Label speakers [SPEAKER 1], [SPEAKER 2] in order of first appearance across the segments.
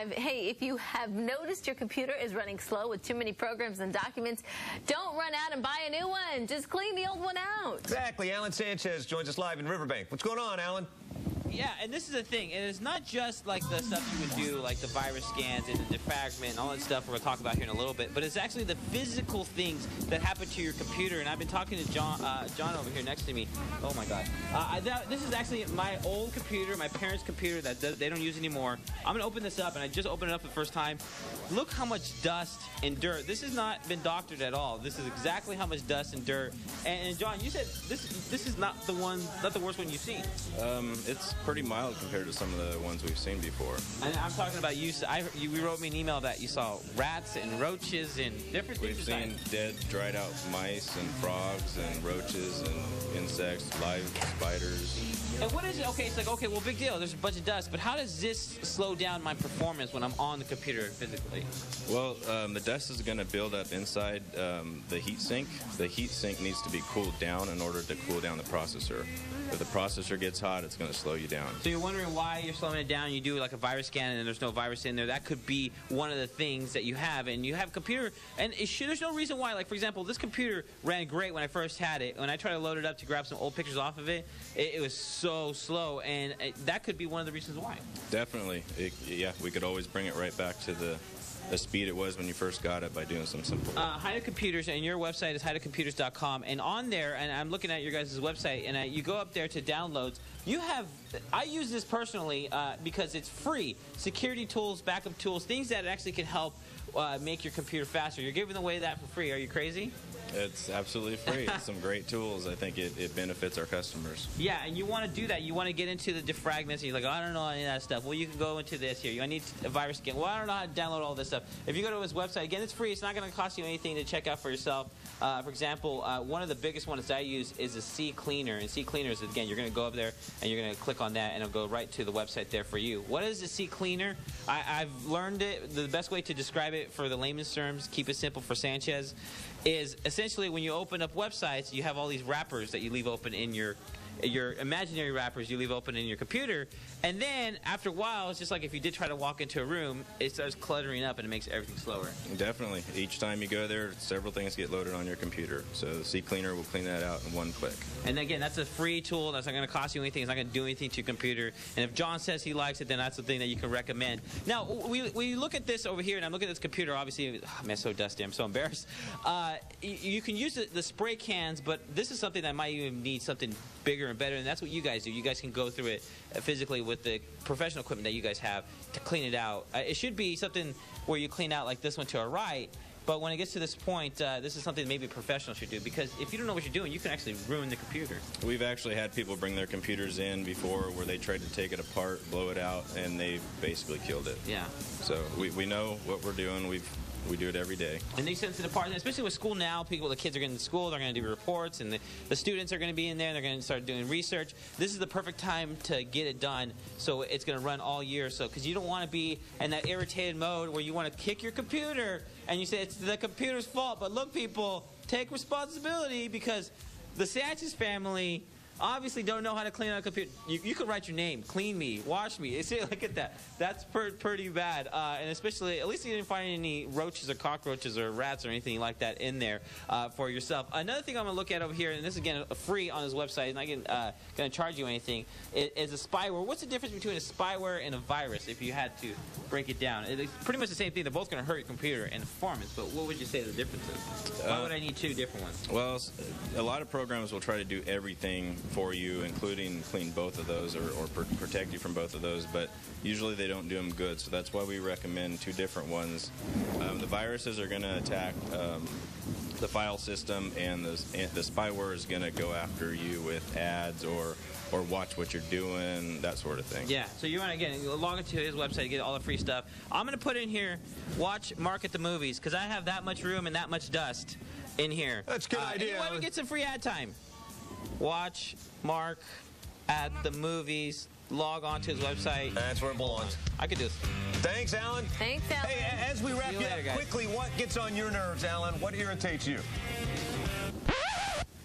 [SPEAKER 1] Hey, if you have noticed your computer is running slow with too many programs and documents, don't run out and buy a new one. Just clean the old one out.
[SPEAKER 2] Exactly. Alan Sanchez joins us live in Riverbank. What's going on, Alan?
[SPEAKER 3] Yeah, and this is the thing. And it's not just like the stuff you would do, like the virus scans and the defragment and all that stuff we're going to talk about here in a little bit, but it's actually the physical things that happen to your computer. And I've been talking to John over here next to me. Oh, my God. This is actually my old computer, my parents' computer that they don't use anymore. I'm going to open this up, and I just opened it up for the first time. Look how much dust and dirt. This has not been doctored at all. This is exactly how much dust and dirt. And John, you said this is not the worst one you've seen.
[SPEAKER 4] It's pretty mild compared to some of the ones we've seen before.
[SPEAKER 3] And I'm talking about you wrote me an email that you saw rats and roaches and different things.
[SPEAKER 4] We've seen dead, dried out mice and frogs and roaches and insects, live spiders.
[SPEAKER 3] And what is it? Okay, it's like, okay, well, big deal. There's a bunch of dust, but how does this slow down my performance when I'm on the computer physically?
[SPEAKER 4] Well, the dust is going to build up inside the heat sink. The heat sink needs to be cooled down in order to cool down the processor. If the processor gets hot, it's going to slow you down.
[SPEAKER 3] So you're wondering why you're slowing it down. You do like a virus scan and there's no virus in there. That could be one of the things that you have. And you have a computer, and there's no reason why. Like, for example, this computer ran great when I first had it. When I tried to load it up to grab some old pictures off of it, it was so slow. And that could be one of the reasons why.
[SPEAKER 4] Definitely. Yeah, we could always bring it right back to the speed it was when you first got it by doing some simple.
[SPEAKER 3] Haida Computers, and your website is haidacomputers.com, and on there, and I'm looking at your guys' website, and you go up there to downloads. You have, I use this personally because it's free. Security tools, backup tools, things that actually can help make your computer faster. You're giving away that for free. Are you crazy?
[SPEAKER 4] It's absolutely free. It's some great tools. I think it benefits our customers.
[SPEAKER 3] Yeah, and you want to do that. You want to get into the defragments, and you're like, oh, I don't know any of that stuff. Well, you can go into this here. I need a virus scan. Well, I don't know how to download all this stuff. If you go to his website, again, it's free. It's not going to cost you anything to check out for yourself. For example, one of the biggest ones that I use is a C Cleaner. And C Cleaner is, again, you're going to go up there, and you're going to click on that, and it'll go right to the website there for you. What is a C Cleaner? I've learned it. The best way to describe it for the layman's terms, keep it simple for Sanchez, is essentially when you open up websites, you have all these wrappers that you leave open in your imaginary wrappers you leave open in your computer, and then after a while, it's just like if you did try to walk into a room, it starts cluttering up and it makes everything slower.
[SPEAKER 4] Definitely. Each time you go there, several things get loaded on your computer. So the C Cleaner will clean that out in one click.
[SPEAKER 3] And again, that's a free tool. That's not going to cost you anything. It's not going to do anything to your computer. And if John says he likes it, then that's the thing that you can recommend. Now, we look at this over here, and I'm looking at this computer. Obviously, oh, man, it's so dusty. I'm so embarrassed. You can use the spray cans, but this is something that might even need something bigger and better, and that's what you guys do. You guys can go through it physically with the professional equipment that you guys have to clean it out. It should be something where you clean out like this one to our right, but when it gets to this point, this is something maybe a professional should do, because if you don't know what you're doing, you can actually ruin the computer. We've
[SPEAKER 4] actually had people bring their computers in before where they tried to take it apart, blow it out, and they basically killed it.
[SPEAKER 3] Yeah.
[SPEAKER 4] So we know what we're doing. We do it every day.
[SPEAKER 3] And they send it to the department, especially with school now. The kids are getting to school, they're going to do reports, and the students are going to be in there, and they're going to start doing research. This is the perfect time to get it done, so it's going to run all year. So, because you don't want to be in that irritated mode where you want to kick your computer, and you say it's the computer's fault. But look, people, take responsibility, because the Sanchez family obviously don't know how to clean out a computer. You could write your name, clean me, wash me. See, look at that. That's pretty bad. And especially, at least you didn't find any roaches or cockroaches or rats or anything like that in there for yourself. Another thing I'm going to look at over here, and this is, again, free on his website, and I'm not going to charge you anything, is a spyware. What's the difference between a spyware and a virus, if you had to break it down? It's pretty much the same thing. They're both going to hurt your computer and performance, but what would you say the difference is? Why would I need two different ones?
[SPEAKER 4] Well, a lot of programs will try to do everything for you, including clean both of those or protect you from both of those, but usually they don't do them good, so that's why we recommend two different ones. The viruses are going to attack the file system, and the spyware is going to go after you with ads or watch what you're doing, that sort of thing.
[SPEAKER 3] Yeah, so you want to, again, log into his website to get all the free stuff. I'm going to put in here, watch Mark at the movies, because I have that much room and that much dust in here.
[SPEAKER 2] That's a good idea.
[SPEAKER 3] You want to get some free ad time. Watch Mark at the movies. Log on to his website.
[SPEAKER 2] That's where it belongs.
[SPEAKER 3] I could do this.
[SPEAKER 2] Thanks, Alan.
[SPEAKER 1] Thanks, Alan.
[SPEAKER 2] Hey, as we wrap you up quickly, what gets on your nerves, Alan? What irritates you?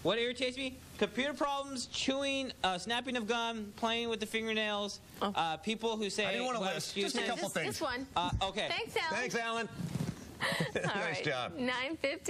[SPEAKER 3] What irritates me? Computer problems, chewing, snapping of gum, playing with the fingernails, people who say...
[SPEAKER 2] I didn't want to list. Just a couple things.
[SPEAKER 1] Just one.
[SPEAKER 3] Okay.
[SPEAKER 1] Thanks, Alan.
[SPEAKER 2] Thanks, Alan.
[SPEAKER 1] All
[SPEAKER 2] Nice
[SPEAKER 1] right.
[SPEAKER 2] job.
[SPEAKER 1] 9:50.